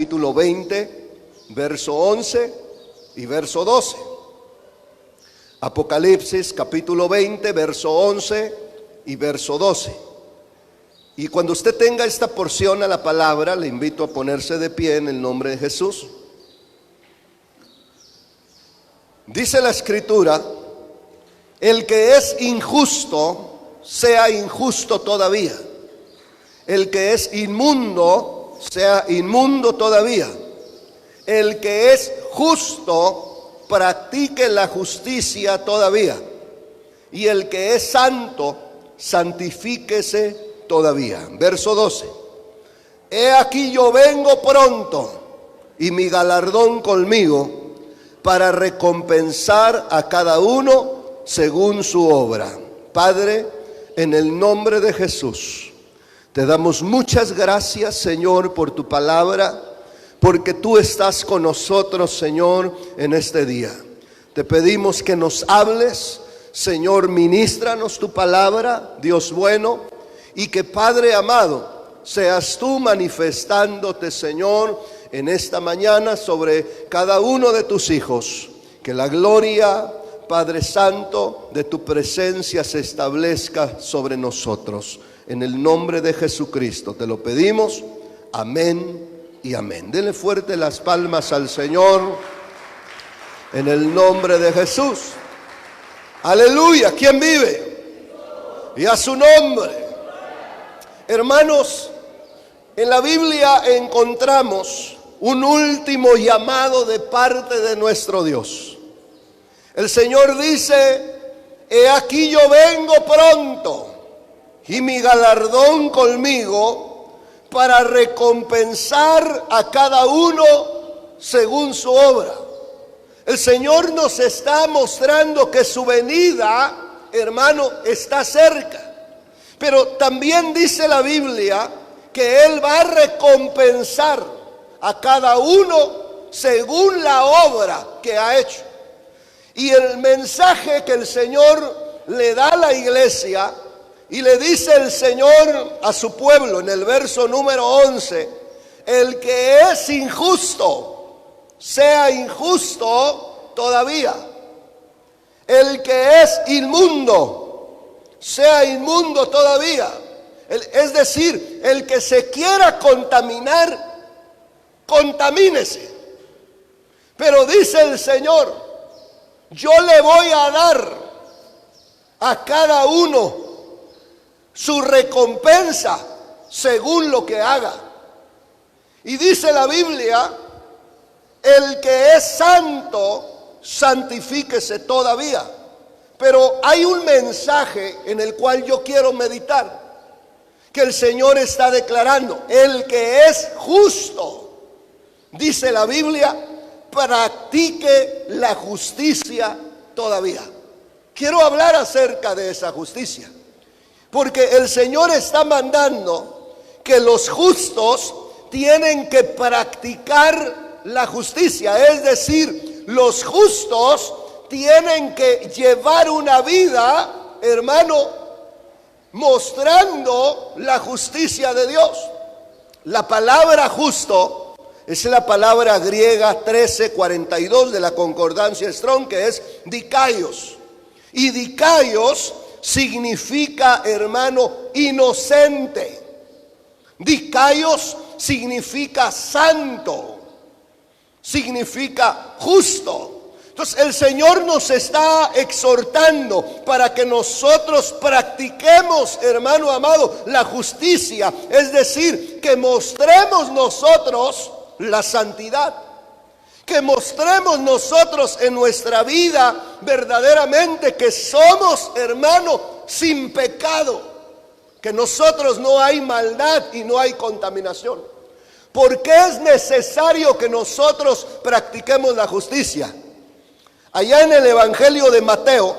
capítulo 20, verso 11 y verso 12. Apocalipsis capítulo 20, verso 11 y verso 12. Y cuando usted tenga esta porción a la palabra, le invito a ponerse de pie en el nombre de Jesús. Dice la Escritura: el que es injusto, sea injusto todavía. El que es inmundo, sea inmundo todavía. El que es justo, practique la justicia todavía. Y el que es santo, santifíquese todavía. Verso 12. He aquí yo vengo pronto, y mi galardón conmigo, para recompensar a cada uno según su obra. Padre, en el nombre de Jesús, te damos muchas gracias, Señor, por tu palabra, porque tú estás con nosotros, Señor, en este día. Te pedimos que nos hables, Señor, ministranos tu palabra, Dios bueno, y que, Padre amado, seas tú manifestándote, Señor, en esta mañana sobre cada uno de tus hijos. Que la gloria, Padre Santo, de tu presencia se establezca sobre nosotros. En el nombre de Jesucristo te lo pedimos. Amén y amén. Denle fuerte las palmas al Señor en el nombre de Jesús. Aleluya. ¿Quién vive? Y a su nombre. Hermanos, en la Biblia encontramos un último llamado de parte de nuestro Dios. El Señor dice: he aquí yo vengo pronto, y mi galardón conmigo, para recompensar a cada uno según su obra. El Señor nos está mostrando que su venida, hermano, está cerca. Pero también dice la Biblia que Él va a recompensar a cada uno según la obra que ha hecho. Y el mensaje que el Señor le da a la iglesia, y le dice el Señor a su pueblo en el verso número 11: el que es injusto, sea injusto todavía. El que es inmundo, sea inmundo todavía. Es decir, el que se quiera contaminar, contamínese. Pero dice el Señor: yo le voy a dar a cada uno su recompensa según lo que haga. Y dice la Biblia: el que es santo, santifíquese todavía. Pero hay un mensaje en el cual yo quiero meditar, que el Señor está declarando: el que es justo, dice la Biblia, practique la justicia todavía. Quiero hablar acerca de esa justicia, porque el Señor está mandando que los justos tienen que practicar la justicia. Es decir, los justos tienen que llevar una vida, hermano, mostrando la justicia de Dios. La palabra justo es la palabra griega 1342 de la concordancia Strong, que es dikaios. Y dikaios significa, hermano, inocente. Dikaios significa santo, significa justo. Entonces el Señor nos está exhortando para que nosotros practiquemos, hermano amado, la justicia. Es decir, que mostremos nosotros la santidad, que mostremos nosotros en nuestra vida verdaderamente que somos, hermano, sin pecado, que nosotros no hay maldad y no hay contaminación. ¿Por qué es necesario que nosotros practiquemos la justicia? Allá en el Evangelio de Mateo,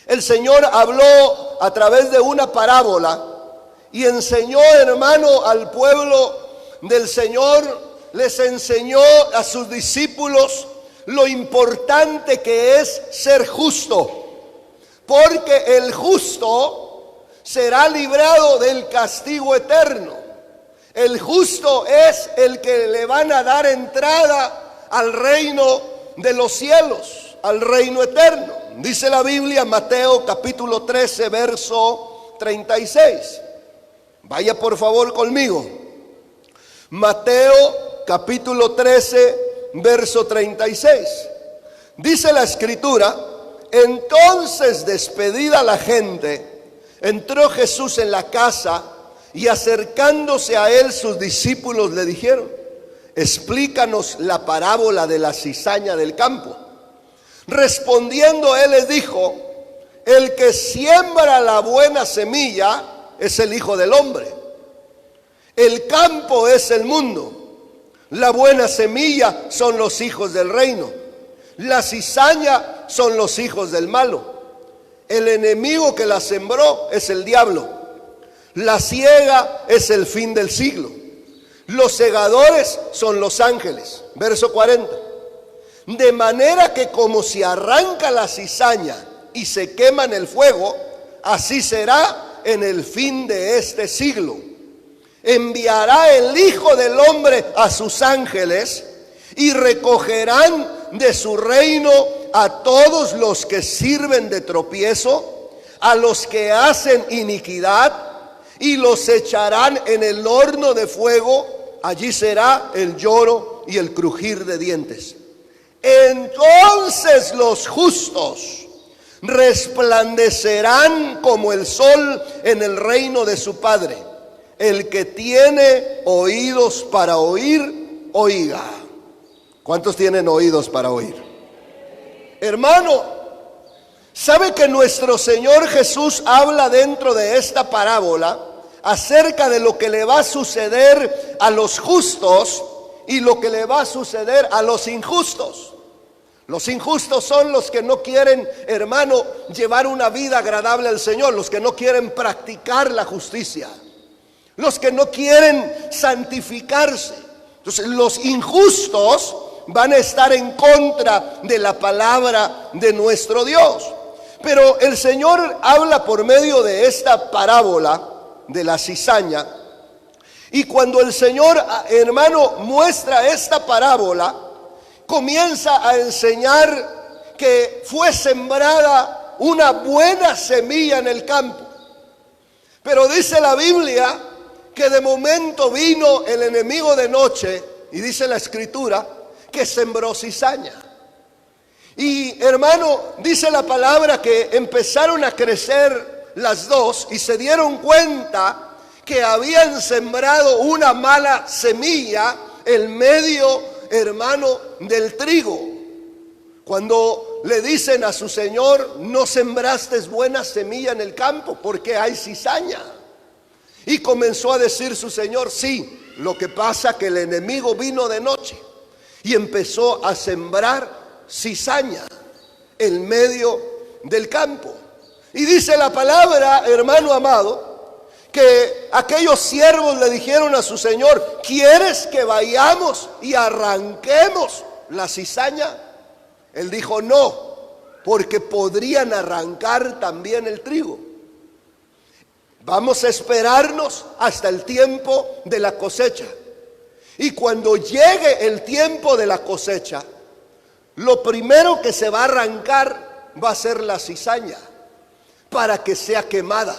el Señor habló a través de una parábola y enseñó, hermano, al pueblo del Señor, les enseñó a sus discípulos lo importante que es ser justo, porque el justo será librado del castigo eterno. El justo es el que le van a dar entrada al reino de los cielos, al reino eterno. Dice la Biblia, Mateo capítulo 13, verso 36. Vaya por favor conmigo. Mateo capítulo 13, verso 36. Dice la escritura: entonces, despedida la gente, entró Jesús en la casa, y acercándose a él sus discípulos le dijeron: explícanos la parábola de la cizaña del campo. Respondiendo él les dijo: el que siembra la buena semilla es el Hijo del Hombre. El campo es el mundo. La buena semilla son los hijos del reino. La cizaña son los hijos del malo. El enemigo que la sembró es el diablo. La siega es el fin del siglo. Los segadores son los ángeles. Verso 40. De manera que como se arranca la cizaña y se quema en el fuego, así será en el fin de este siglo. Enviará el Hijo del Hombre a sus ángeles, y recogerán de su reino a todos los que sirven de tropiezo, a los que hacen iniquidad, y los echarán en el horno de fuego. Allí será el lloro y el crujir de dientes. Entonces los justos resplandecerán como el sol en el reino de su Padre. El que tiene oídos para oír, oiga. ¿Cuántos tienen oídos para oír? Hermano, ¿sabe que nuestro Señor Jesús habla dentro de esta parábola acerca de lo que le va a suceder a los justos y lo que le va a suceder a los injustos? Los injustos son los que no quieren, hermano, llevar una vida agradable al Señor, los que no quieren practicar la justicia, los que no quieren santificarse. Entonces, los injustos van a estar en contra de la palabra de nuestro Dios. Pero el Señor habla por medio de esta parábola de la cizaña. Y cuando el Señor, hermano, muestra esta parábola, comienza a enseñar que fue sembrada una buena semilla en el campo. Pero dice la Biblia que de momento vino el enemigo de noche, y dice la escritura que sembró cizaña. Y hermano, dice la palabra que empezaron a crecer las dos y se dieron cuenta que habían sembrado una mala semilla en medio, hermano, del trigo. Cuando le dicen a su señor: no sembraste buena semilla en el campo porque hay cizaña. Y comenzó a decir su señor: sí, lo que pasa que el enemigo vino de noche y empezó a sembrar cizaña en medio del campo. Y dice la palabra, hermano amado, que aquellos siervos le dijeron a su señor: ¿quieres que vayamos y arranquemos la cizaña? Él dijo: no, porque podrían arrancar también el trigo. Vamos a esperarnos hasta el tiempo de la cosecha. Y cuando llegue el tiempo de la cosecha, lo primero que se va a arrancar va a ser la cizaña, para que sea quemada,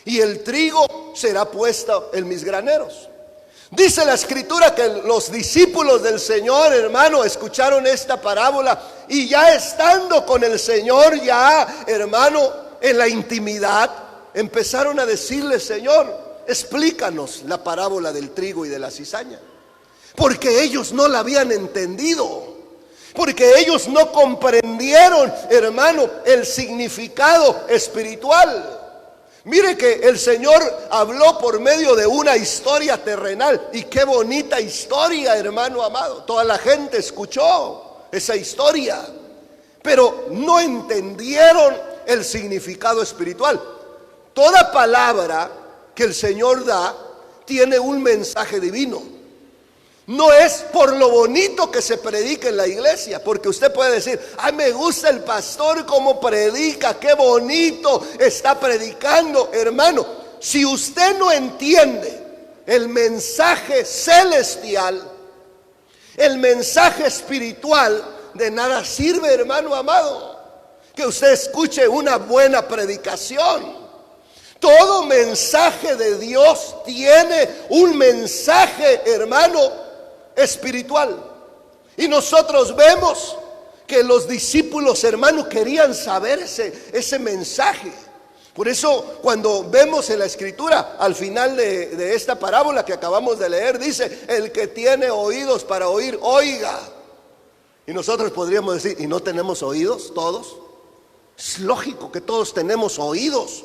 y el trigo será puesto en mis graneros. Dice la escritura que los discípulos del Señor, hermano, escucharon esta parábola, y ya estando con el Señor, ya, hermano, en la intimidad, empezaron a decirle: Señor, explícanos la parábola del trigo y de la cizaña. Porque ellos no la habían entendido, porque ellos no comprendieron, hermano, el significado espiritual. Mire que el Señor habló por medio de una historia terrenal, y qué bonita historia, hermano amado. Toda la gente escuchó esa historia, pero no entendieron el significado espiritual. Toda palabra que el Señor da tiene un mensaje divino. No es por lo bonito que se predica en la iglesia, porque usted puede decir: ay, me gusta el pastor como predica, qué bonito está predicando. Hermano, si usted no entiende el mensaje celestial, el mensaje espiritual, de nada sirve, hermano amado, que usted escuche una buena predicación. Todo mensaje de Dios tiene un mensaje, hermano, espiritual. Y nosotros vemos que los discípulos, hermano, querían saber ese mensaje. Por eso cuando vemos en la escritura, al final de esta parábola que acabamos de leer, dice: el que tiene oídos para oír, oiga. Y nosotros podríamos decir: ¿y no tenemos oídos todos? Es lógico que todos tenemos oídos.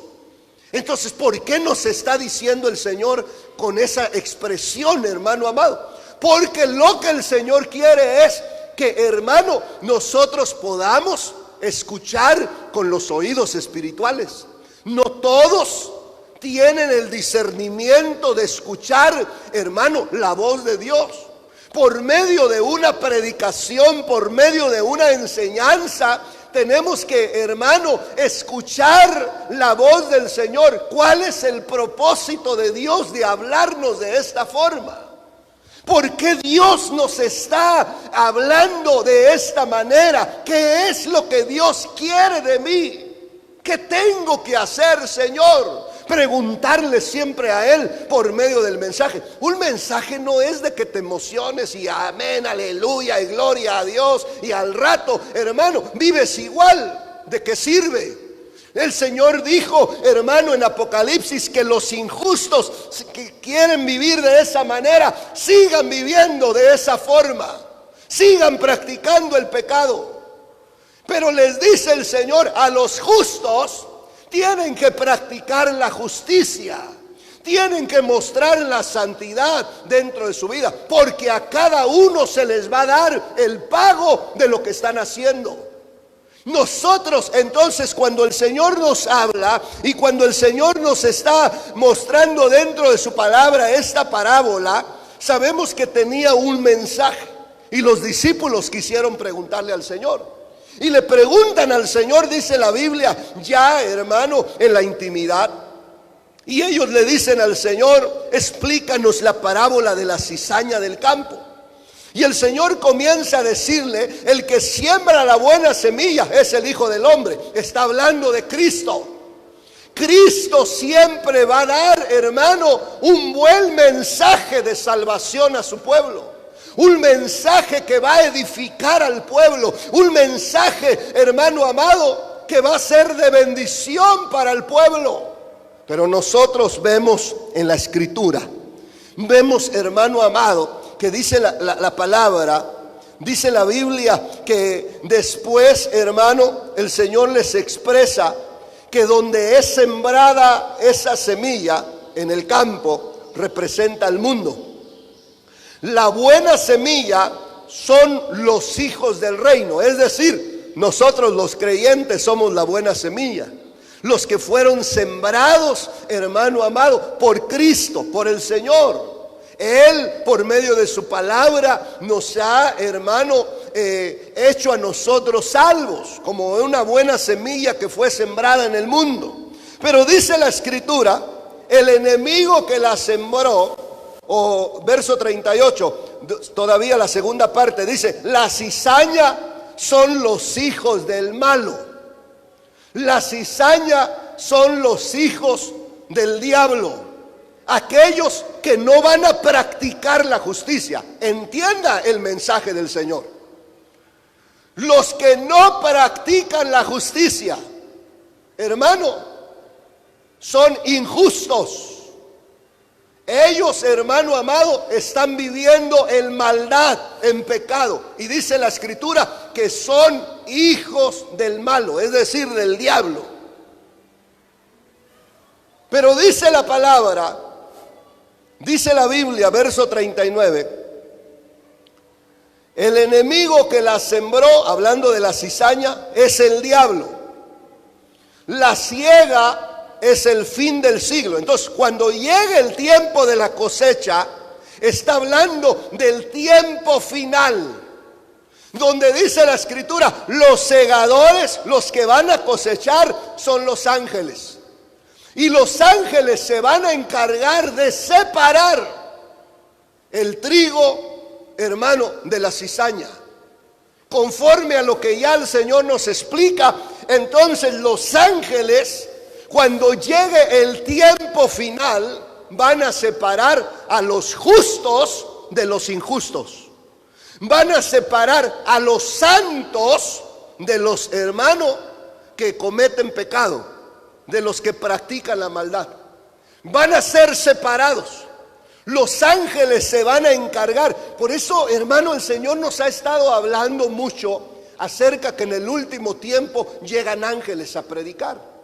Entonces, ¿por qué nos está diciendo el Señor con esa expresión, hermano amado? Porque lo que el Señor quiere es que, hermano, nosotros podamos escuchar con los oídos espirituales. No todos tienen el discernimiento de escuchar, hermano, la voz de Dios. Por medio de una predicación, por medio de una enseñanza, tenemos que, hermano, escuchar la voz del Señor. ¿Cuál es el propósito de Dios de hablarnos de esta forma? ¿Por qué Dios nos está hablando de esta manera? ¿Qué es lo que Dios quiere de mí? ¿Qué tengo que hacer, Señor? Preguntarle siempre a Él por medio del mensaje. Un mensaje no es de que te emociones y amén, aleluya y gloria a Dios, y al rato, hermano, vives igual. ¿De qué sirve? El Señor dijo, hermano, en Apocalipsis, que los injustos que quieren vivir de esa manera, sigan viviendo de esa forma, sigan practicando el pecado. Pero les dice el Señor, a los justos tienen que practicar la justicia, tienen que mostrar la santidad dentro de su vida, porque a cada uno se les va a dar el pago de lo que están haciendo. Nosotros entonces, cuando el Señor nos habla y cuando el Señor nos está mostrando dentro de su palabra esta parábola, sabemos que tenía un mensaje, y los discípulos quisieron preguntarle al Señor. Y le preguntan al Señor, dice la Biblia, ya, hermano, en la intimidad. Y ellos le dicen al Señor, explícanos la parábola de la cizaña del campo. Y el Señor comienza a decirle, el que siembra la buena semilla es el Hijo del Hombre. Está hablando de Cristo. Cristo siempre va a dar, hermano, un buen mensaje de salvación a su pueblo. Un mensaje que va a edificar al pueblo. Un mensaje, hermano amado, que va a ser de bendición para el pueblo. Pero nosotros vemos en la escritura, vemos, hermano amado, que dice la palabra, dice la Biblia, que después, hermano, el Señor les expresa que donde es sembrada esa semilla en el campo, representa al mundo. La buena semilla son los hijos del reino, es decir, nosotros los creyentes somos la buena semilla, los que fueron sembrados, hermano amado, por Cristo, por el Señor. Él, por medio de su palabra, nos ha, hermano, hecho a nosotros salvos, como una buena semilla que fue sembrada en el mundo. Pero dice la escritura, el enemigo que la sembró, o verso 38, todavía la segunda parte, dice, la cizaña son los hijos del malo. La cizaña son los hijos del diablo. Aquellos que no van a practicar la justicia. Entienda el mensaje del Señor. Los que no practican la justicia, hermano, son injustos. Ellos, hermano amado, están viviendo en maldad, en pecado. Y dice la escritura que son hijos del malo, es decir, del diablo. Pero dice la palabra, dice la Biblia, verso 39, el enemigo que la sembró, hablando de la cizaña, es el diablo. La siega es el fin del siglo. Entonces, cuando llegue el tiempo de la cosecha, está hablando del tiempo final, donde dice la escritura, los segadores, los que van a cosechar, son los ángeles. Y los ángeles se van a encargar de separar el trigo, hermano, de la cizaña. Conforme a lo que ya el Señor nos explica, entonces los ángeles, cuando llegue el tiempo final, van a separar a los justos de los injustos. Van a separar a los santos de los hermanos que cometen pecado, de los que practican la maldad. Van a ser separados. Los ángeles se van a encargar. Por eso, hermano, el Señor nos ha estado hablando mucho acerca que en el último tiempo llegan ángeles a predicar.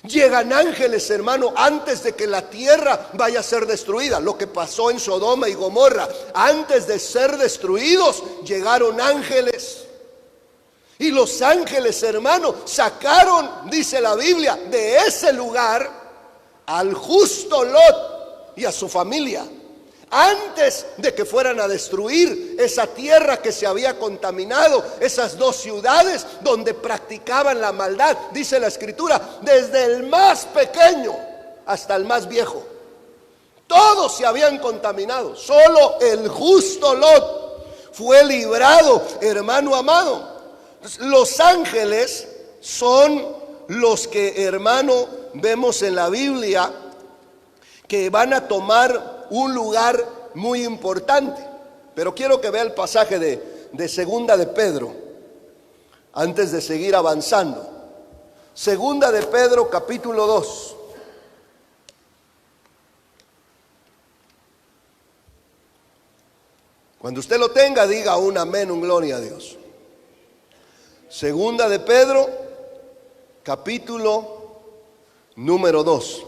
Llegan ángeles, hermano, antes de que la tierra vaya a ser destruida. Lo que pasó en Sodoma y Gomorra, antes de ser destruidos, llegaron ángeles. Y los ángeles, hermano, sacaron, dice la Biblia, de ese lugar al justo Lot y a su familia, antes de que fueran a destruir esa tierra que se había contaminado, esas dos ciudades donde practicaban la maldad. Dice la Escritura, desde el más pequeño hasta el más viejo, todos se habían contaminado. Solo el justo Lot fue librado, hermano amado. Los ángeles son los que, hermano, vemos en la Biblia que van a tomar un lugar muy importante. Pero quiero que vea el pasaje de Segunda de Pedro, antes de seguir avanzando. Segunda de Pedro, capítulo 2. Cuando usted lo tenga, diga un amén, un gloria a Dios. Segunda de Pedro, capítulo número 2.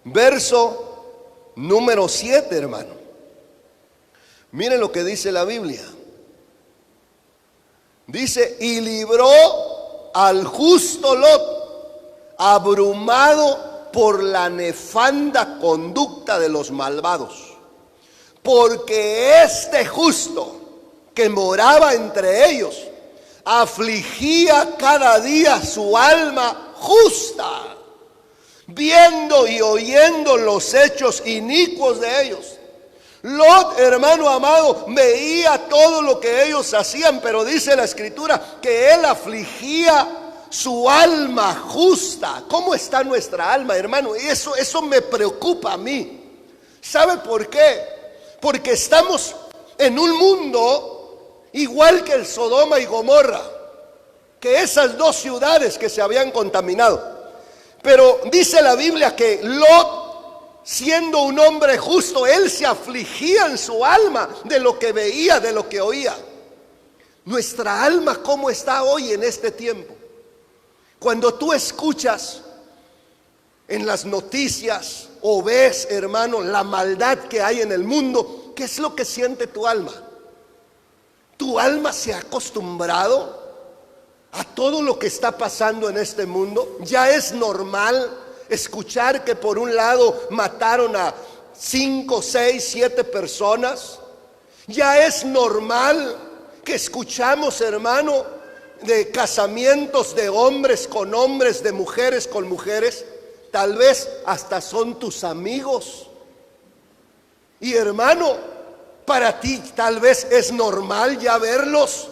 Verso número 7, hermano. Miren lo que dice la Biblia. Dice, y libró al justo Lot, abrumado por la nefanda conducta de los malvados. Porque este justo que moraba entre ellos, afligía cada día su alma justa, viendo y oyendo los hechos inicuos de ellos. Lot, hermano amado, veía todo lo que ellos hacían, pero dice la Escritura que él afligía su alma justa. ¿Cómo está nuestra alma, hermano? Eso me preocupa a mí. ¿Sabe por qué? Porque estamos en un mundo igual que el Sodoma y Gomorra, que esas dos ciudades que se habían contaminado. Pero dice la Biblia que Lot, siendo un hombre justo, él se afligía en su alma de lo que veía, de lo que oía. Nuestra alma, ¿cómo está hoy en este tiempo? Cuando tú escuchas en las noticias o ves, hermano, la maldad que hay en el mundo, ¿qué es lo que siente tu alma? ¿Tu alma se ha acostumbrado a todo lo que está pasando en este mundo? Ya es normal escuchar que por un lado mataron a 5, 6, 7 personas. Ya es normal que escuchamos, hermano, de casamientos de hombres con hombres, de mujeres con mujeres. Tal vez hasta son tus amigos. Y hermano, para ti tal vez es normal ya verlos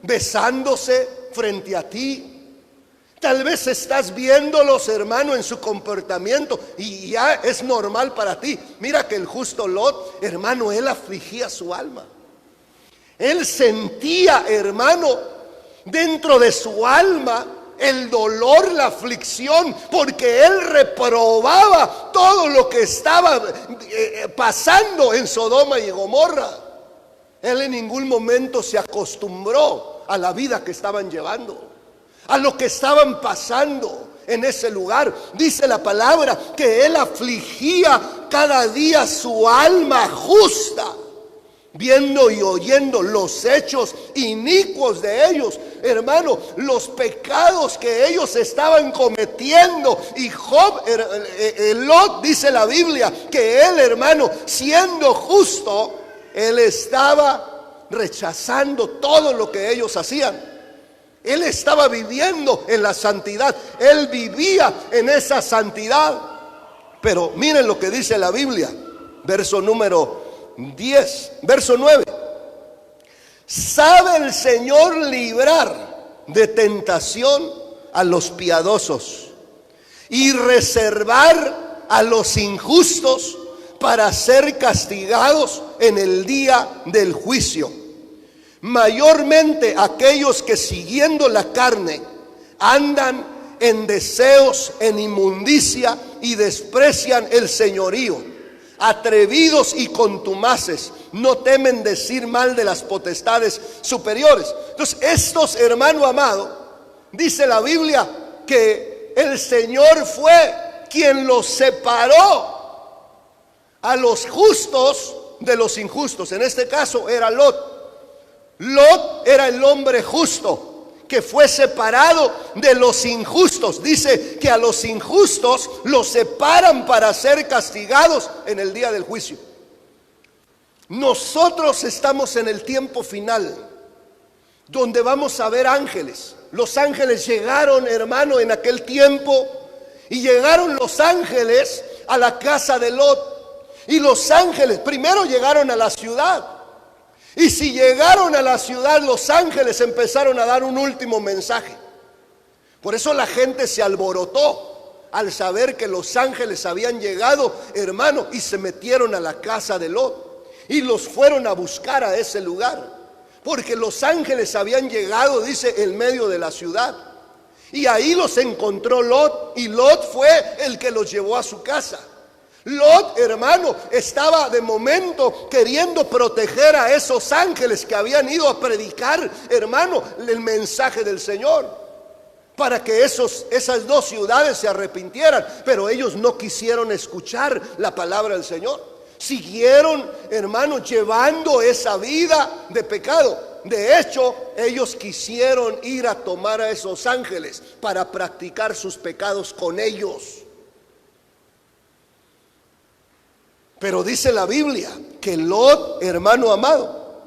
besándose frente a ti. Tal vez estás viéndolos, hermano, en su comportamiento y ya es normal para ti. Mira que el justo Lot, hermano, él afligía su alma. Él sentía, hermano, dentro de su alma el dolor, la aflicción, porque él reprobaba todo lo que estaba pasando en Sodoma y Gomorra. Él en ningún momento se acostumbró a la vida que estaban llevando, a lo que estaban pasando en ese lugar. Dice la palabra que él afligía cada día su alma justa, viendo y oyendo los hechos inicuos de ellos, hermano, los pecados que ellos estaban cometiendo. Y Job, Lot, dice la Biblia que él, hermano, siendo justo, él estaba rechazando todo lo que ellos hacían. Él estaba viviendo en la santidad. Él vivía en esa santidad. Pero miren lo que dice la Biblia. Verso número 10, verso 9. ¿Sabe el Señor librar de tentación a los piadosos y reservar a los injustos para ser castigados en el día del juicio? Mayormente aquellos que siguiendo la carne andan en deseos, en inmundicia y desprecian el señorío, atrevidos y contumaces, no temen decir mal de las potestades superiores. Entonces estos, hermano amado, dice la Biblia que el Señor fue quien los separó a los justos de los injustos. En este caso era Lot. Lot era el hombre justo que fue separado de los injustos. Dice que a los injustos los separan para ser castigados en el día del juicio. Nosotros estamos en el tiempo final, donde vamos a ver ángeles. Los ángeles llegaron, hermano, en aquel tiempo, y llegaron los ángeles a la casa de Lot. Y los ángeles primero llegaron a la ciudad. Y si llegaron a la ciudad, los ángeles empezaron a dar un último mensaje. Por eso la gente se alborotó al saber que los ángeles habían llegado, hermano, y se metieron a la casa de Lot y los fueron a buscar a ese lugar, porque los ángeles habían llegado, dice, en medio de la ciudad. Y ahí los encontró Lot, y Lot fue el que los llevó a su casa. Lot, hermano, estaba de momento queriendo proteger a esos ángeles que habían ido a predicar, hermano, el mensaje del Señor, para que esas dos ciudades se arrepintieran. Pero ellos no quisieron escuchar la palabra del Señor. Siguieron, hermano, llevando esa vida de pecado. De hecho, ellos quisieron ir a tomar a esos ángeles para practicar sus pecados con ellos. Pero dice la Biblia que Lot, hermano amado,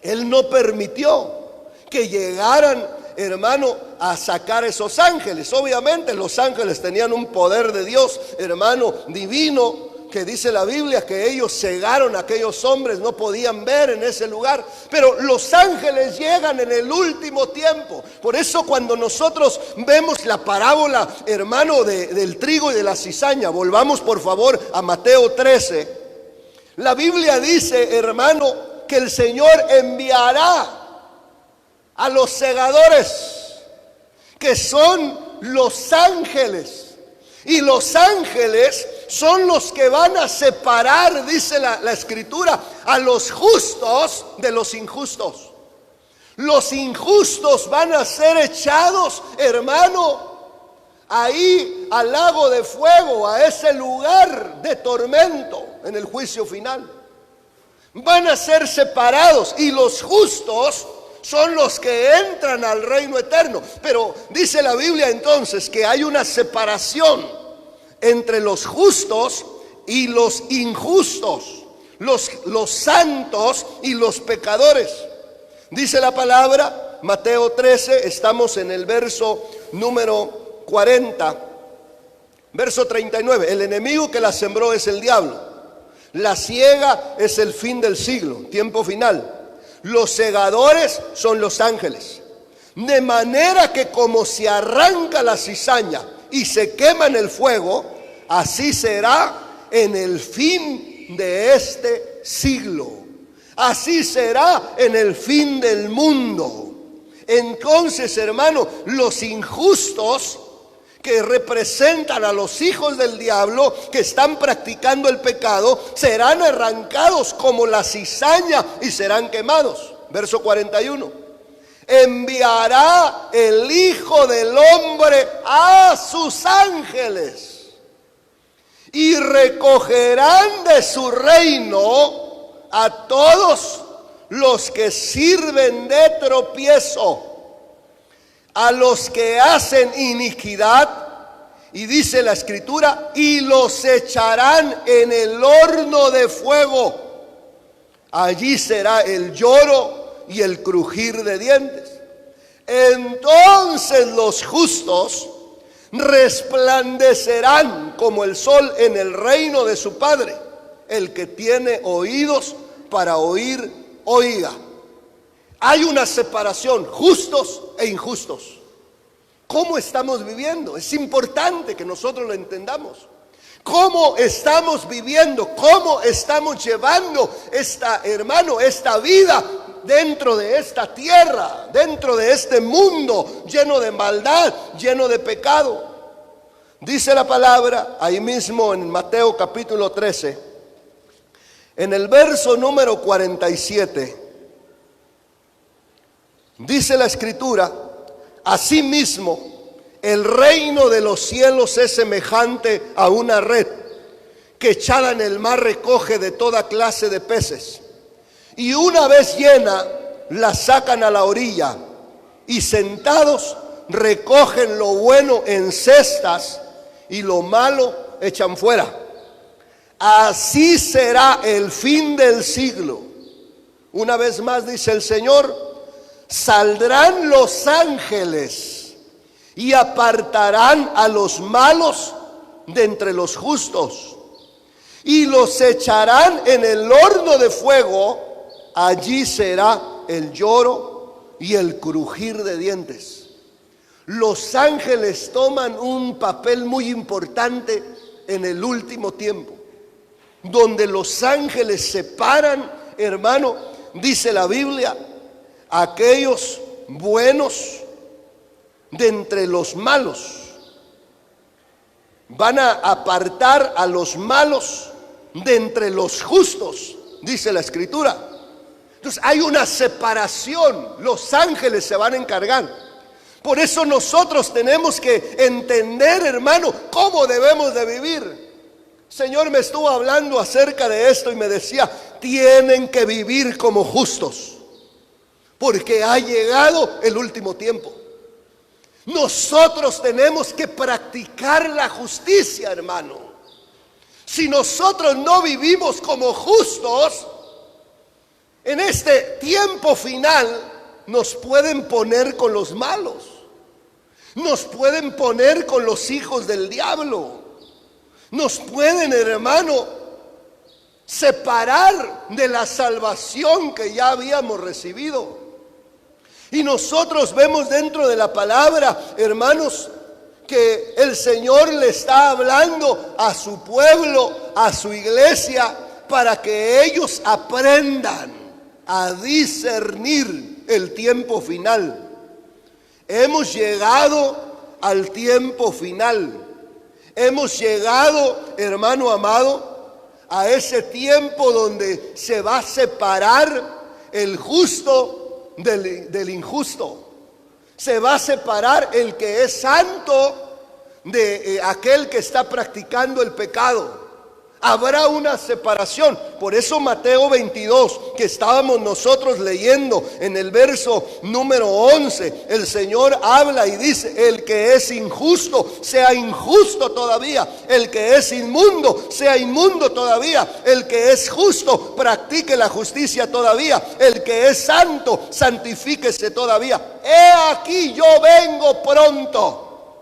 él no permitió que llegaran, hermano, a sacar esos ángeles. Obviamente los ángeles tenían un poder de Dios, hermano, divino, que dice la Biblia que ellos cegaron a aquellos hombres, no podían ver en ese lugar. Pero los ángeles llegan en el último tiempo. Por eso cuando nosotros vemos la parábola, hermano, del trigo y de la cizaña, volvamos por favor a Mateo 13. La Biblia dice, hermano, que el Señor enviará a los segadores, que son los ángeles. Y los ángeles son los que van a separar, dice la Escritura, a los justos de los injustos. Los injustos van a ser echados, hermano, ahí al lago de fuego, a ese lugar de tormento en el juicio final. Van a ser separados, y los justos son los que entran al reino eterno. Pero dice la Biblia entonces que hay una separación entre los justos y los injustos, los santos y los pecadores. Dice la palabra, Mateo 13, estamos en el verso número 40, verso 39. El enemigo que la sembró es el diablo. La siega es el fin del siglo, tiempo final. Los segadores son los ángeles. De manera que como se arranca la cizaña y se quema en el fuego, así será en el fin de este siglo. Así será en el fin del mundo. Entonces, hermano, los injustos, que representan a los hijos del diablo, que están practicando el pecado, serán arrancados como la cizaña y serán quemados. Verso 41. Enviará el Hijo del Hombre a sus ángeles y recogerán de su reino a todos los que sirven de tropiezo, a los que hacen iniquidad, y dice la Escritura, y los echarán en el horno de fuego. Allí será el lloro y el crujir de dientes. Entonces los justos resplandecerán como el sol en el reino de su Padre. El que tiene oídos para oír, oiga. Hay una separación, justos e injustos. ¿Cómo estamos viviendo? Es importante que nosotros lo entendamos. ¿Cómo estamos viviendo? ¿Cómo estamos llevando esta vida dentro de esta tierra, dentro de este mundo lleno de maldad, lleno de pecado? Dice la palabra ahí mismo en Mateo capítulo 13, en el verso número 47, dice la escritura: asimismo, el reino de los cielos es semejante a una red que echada en el mar recoge de toda clase de peces. Y una vez llena, la sacan a la orilla y sentados recogen lo bueno en cestas y lo malo echan fuera. Así será el fin del siglo. Una vez más dice el Señor: saldrán los ángeles y apartarán a los malos de entre los justos y los echarán en el horno de fuego. Allí será el lloro y el crujir de dientes. Los ángeles toman un papel muy importante en el último tiempo, donde los ángeles separan, hermano, dice la Biblia, aquellos buenos de entre los malos. Van a apartar a los malos de entre los justos, dice la escritura. Entonces hay una separación, los ángeles se van a encargar. Por eso nosotros tenemos que entender, hermano, cómo debemos de vivir. El Señor me estuvo hablando acerca de esto y me decía: tienen que vivir como justos, porque ha llegado el último tiempo. Nosotros tenemos que practicar la justicia, hermano. Si nosotros no vivimos como justos, en este tiempo final nos pueden poner con los malos, nos pueden poner con los hijos del diablo, nos pueden, hermano, separar de la salvación que ya habíamos recibido. Y nosotros vemos dentro de la palabra, hermanos, que el Señor le está hablando a su pueblo, a su iglesia, para que ellos aprendan a discernir el tiempo final. Hemos llegado al tiempo final. Hemos llegado, hermano amado, a ese tiempo donde se va a separar el justo del injusto. Se va a separar el que es santo de aquel que está practicando el pecado. Habrá una separación. Por eso Mateo 22, que estábamos nosotros leyendo en el verso número 11, el Señor habla y dice: el que es injusto, sea injusto todavía. El que es inmundo, sea inmundo todavía. El que es justo, practique la justicia todavía. El que es santo, santifíquese todavía. He aquí, yo vengo pronto,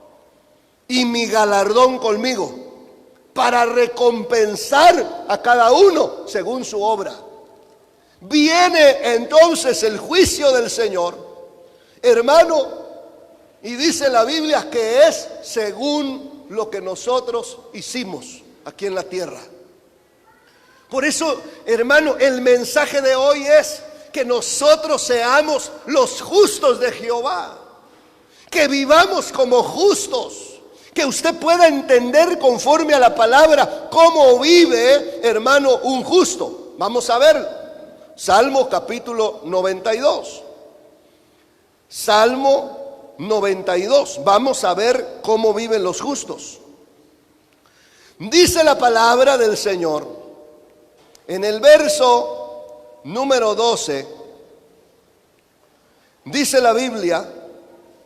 y mi galardón conmigo, para recompensar a cada uno según su obra. Viene entonces el juicio del Señor, hermano, y dice la Biblia que es según lo que nosotros hicimos aquí en la tierra. Por eso, hermano, el mensaje de hoy es que nosotros seamos los justos de Jehová, que vivamos como justos. Que usted pueda entender conforme a la palabra cómo vive, hermano, un justo. Vamos a ver Salmo capítulo 92. Salmo 92. Vamos a ver cómo viven los justos. Dice la palabra del Señor en el verso número 12. Dice la Biblia,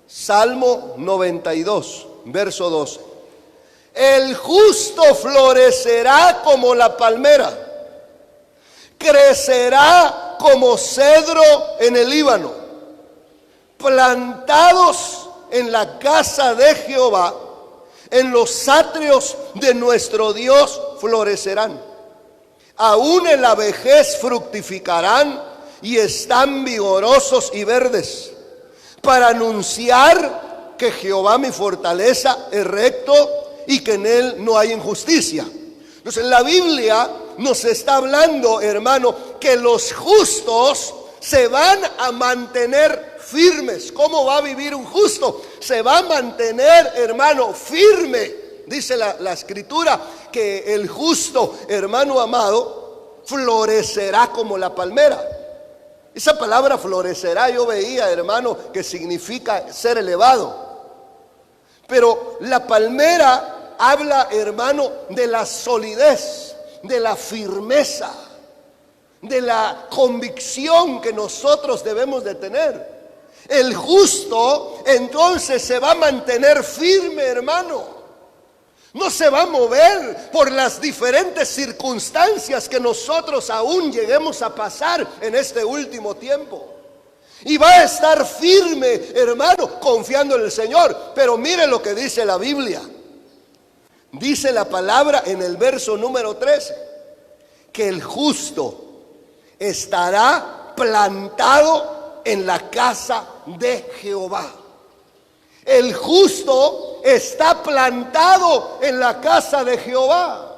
Salmo 92. Verso 12: el justo florecerá como la palmera, crecerá como cedro en el Líbano. plantados en la casa de Jehová, en los atrios de nuestro Dios florecerán. Aún en la vejez fructificarán y están vigorosos y verdes, para anunciar que Jehová mi fortaleza es recto y que en él no hay injusticia. Entonces la Biblia nos está hablando, hermano, que los justos se van a mantener firmes. ¿Cómo va a vivir un justo? Se va a mantener, hermano, firme. Dice la escritura que el justo, hermano amado, florecerá como la palmera. Esa palabra florecerá, yo veía, hermano, que significa ser elevado. Pero la palmera habla, hermano, de la solidez, de la firmeza, de la convicción que nosotros debemos de tener. El justo entonces se va a mantener firme, hermano. No se va a mover por las diferentes circunstancias que nosotros aún lleguemos a pasar en este último tiempo. Y va a estar firme, hermano, confiando en el Señor. Pero mire lo que dice la Biblia. Dice la palabra en el verso número 13, que el justo estará plantado en la casa de Jehová. El justo está plantado en la casa de Jehová.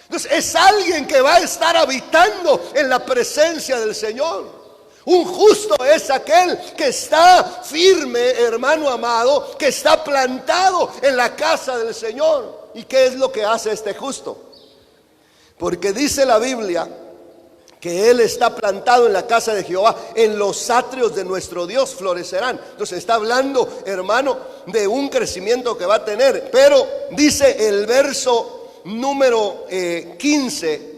Entonces es alguien que va a estar habitando en la presencia del Señor. Un justo es aquel que está firme, hermano amado, que está plantado en la casa del Señor. ¿Y qué es lo que hace este justo? Porque dice la Biblia que él está plantado en la casa de Jehová, en los atrios de nuestro Dios florecerán. Entonces está hablando, hermano, de un crecimiento que va a tener. Pero dice el verso número 15,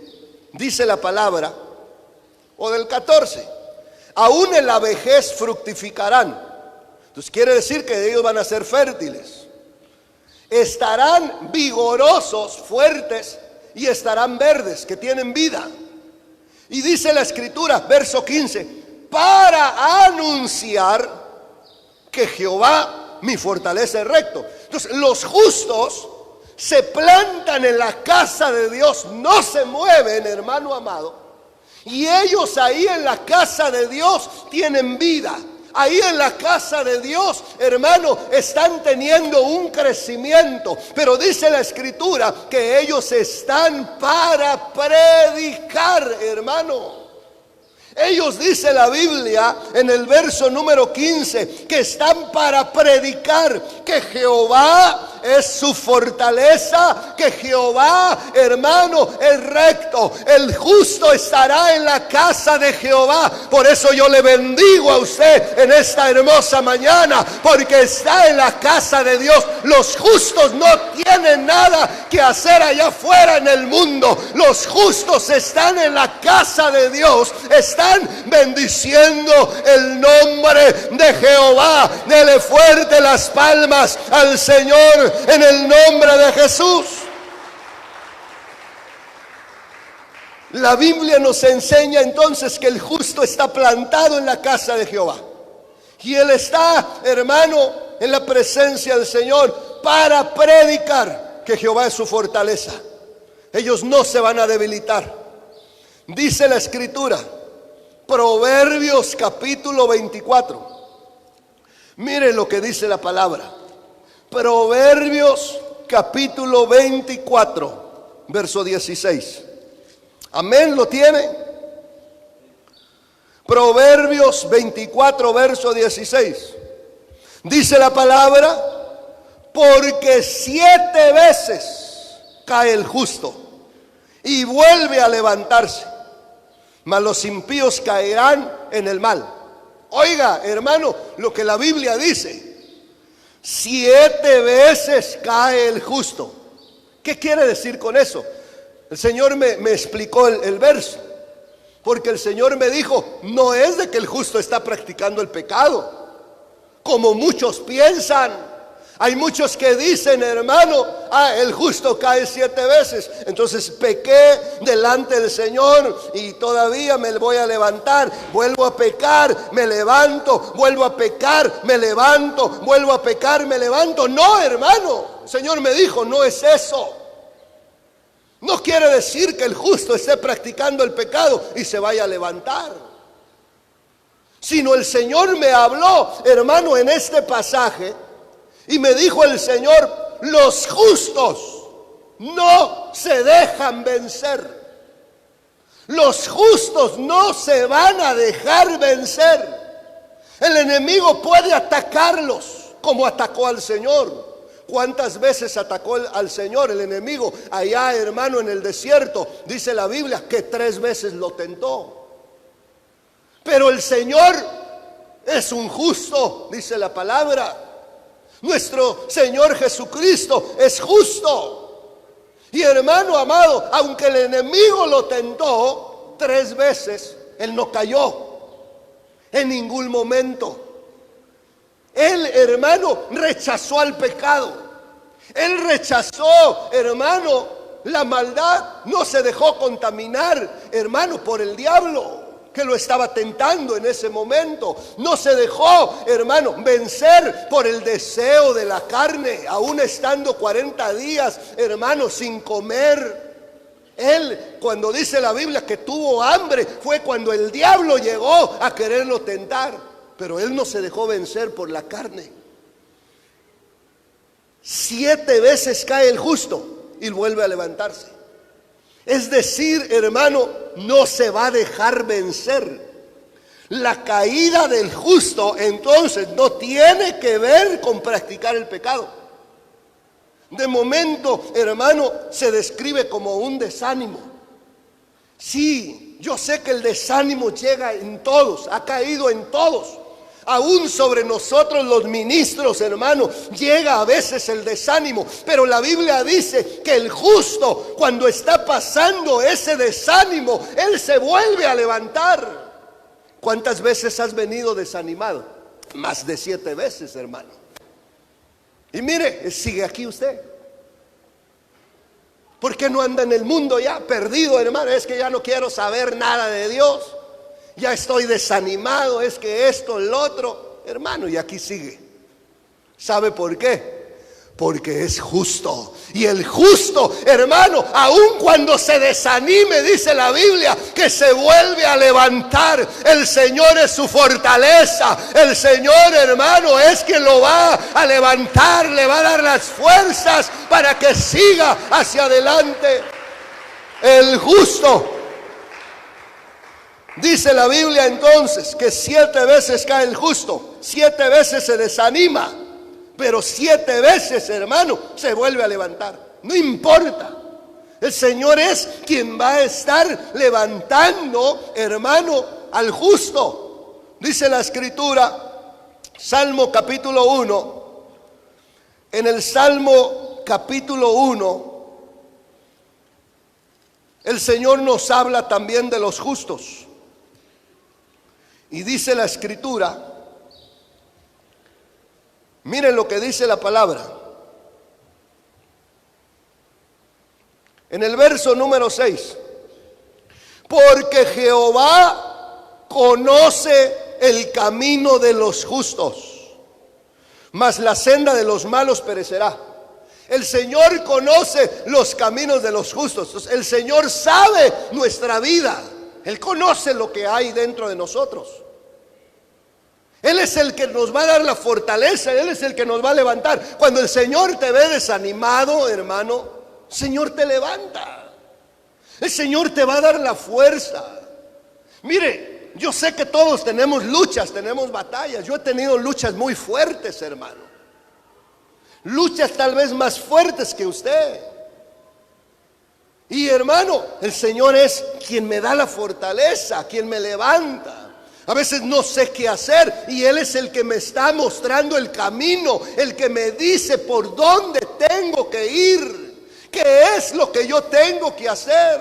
dice la palabra, o del 14, aún en la vejez fructificarán. Entonces quiere decir que ellos van a ser fértiles. Estarán vigorosos, fuertes, y estarán verdes, que tienen vida. Y dice la escritura, verso 15, para anunciar que Jehová mi fortaleza es recto. Entonces los justos se plantan en la casa de Dios, no se mueven, hermano amado. Y ellos ahí en la casa de Dios tienen vida. Ahí en la casa de Dios, hermano, están teniendo un crecimiento. Pero dice la escritura que ellos están para predicar, hermano. Ellos, dice la Biblia en el verso número 15, que están para predicar que Jehová es su fortaleza, que Jehová, hermano, es recto. El justo estará en la casa de Jehová. Por eso yo le bendigo a usted en esta hermosa mañana, porque está en la casa de Dios. Los justos no tienen nada que hacer allá afuera en el mundo. Los justos están en la casa de Dios, están bendiciendo el nombre de Jehová. Dele fuerte las palmas al Señor en el nombre de Jesús. La Biblia nos enseña entonces que el justo está plantado en la casa de Jehová. Y él está, hermano, en la presencia del Señor para predicar que Jehová es su fortaleza. Ellos no se van a debilitar. Dice la escritura, Proverbios capítulo 24. Mire lo que dice la palabra. Proverbios capítulo 24, verso 16. Amén, ¿lo tiene? Proverbios 24, verso 16. Dice la palabra, porque 7 veces cae el justo y vuelve a levantarse, mas los impíos caerán en el mal. Oiga, hermano, lo que la Biblia dice. 7 veces cae el justo. ¿Qué quiere decir con eso? El Señor me explicó el verso. Porque el Señor me dijo, no es de que el justo está practicando el pecado, como muchos piensan. Hay muchos que dicen, hermano, el justo cae 7 veces. Entonces pequé delante del Señor y todavía me voy a levantar. Vuelvo a pecar, me levanto. Vuelvo a pecar, me levanto. Vuelvo a pecar, me levanto. No, hermano, el Señor me dijo, no es eso. No quiere decir que el justo esté practicando el pecado y se vaya a levantar. Sino el Señor me habló, hermano, en este pasaje. Y me dijo el Señor, los justos no se dejan vencer. Los justos no se van a dejar vencer. El enemigo puede atacarlos como atacó al Señor. ¿Cuántas veces atacó al Señor el enemigo? Allá, hermano, en el desierto, dice la Biblia que 3 veces lo tentó. Pero el Señor es un justo, dice la palabra. Nuestro Señor Jesucristo es justo. Y hermano amado, aunque el enemigo lo tentó 3 veces, él no cayó en ningún momento. Él, hermano, rechazó al pecado. Él rechazó, hermano, la maldad. No se dejó contaminar, hermano, por el diablo que lo estaba tentando en ese momento. No se dejó, hermano, vencer por el deseo de la carne, aún estando 40 días, hermano, sin comer. Él, cuando dice la Biblia que tuvo hambre, fue cuando el diablo llegó a quererlo tentar. Pero él no se dejó vencer por la carne. 7 veces cae el justo y vuelve a levantarse. Es decir, hermano, no se va a dejar vencer. La caída del justo entonces no tiene que ver con practicar el pecado. De momento, hermano, se describe como un desánimo. Sí, yo sé que el desánimo llega en todos, ha caído en todos. Aún sobre nosotros los ministros, hermano, llega a veces el desánimo. Pero la Biblia dice que el justo, cuando está pasando ese desánimo, él se vuelve a levantar. ¿Cuántas veces has venido desanimado? Más de 7 veces, hermano. Y mire, sigue aquí usted. ¿Por qué no anda en el mundo ya perdido, hermano? Es que ya no quiero saber nada de Dios. Ya estoy desanimado, es que esto, el otro. Hermano, y aquí sigue. ¿Sabe por qué? Porque es justo. Y el justo, hermano, aun cuando se desanime, dice la Biblia, que se vuelve a levantar. El Señor es su fortaleza. El Señor, hermano, es quien lo va a levantar, le va a dar las fuerzas para que siga hacia adelante. El justo. Dice la Biblia entonces que 7 veces cae el justo, 7 veces se desanima, pero 7 veces, hermano, se vuelve a levantar. No importa. El Señor es quien va a estar levantando, hermano, al justo. Dice la Escritura, Salmo capítulo 1. En el Salmo capítulo 1, el Señor nos habla también de los justos. Y dice la Escritura, miren lo que dice la palabra. En el verso número 6. Porque Jehová conoce el camino de los justos, mas la senda de los malos perecerá. El Señor conoce los caminos de los justos. Entonces, el Señor sabe nuestra vida. Él conoce lo que hay dentro de nosotros. Él es el que nos va a dar la fortaleza. Él es el que nos va a levantar. Cuando el Señor te ve desanimado, hermano, el Señor te levanta. El Señor te va a dar la fuerza. Mire, yo sé que todos tenemos luchas, tenemos batallas. Yo he tenido luchas muy fuertes, hermano. Luchas tal vez más fuertes que usted. Y hermano, el Señor es quien me da la fortaleza, quien me levanta. A veces no sé qué hacer y Él es el que me está mostrando el camino, el que me dice por dónde tengo que ir, qué es lo que yo tengo que hacer.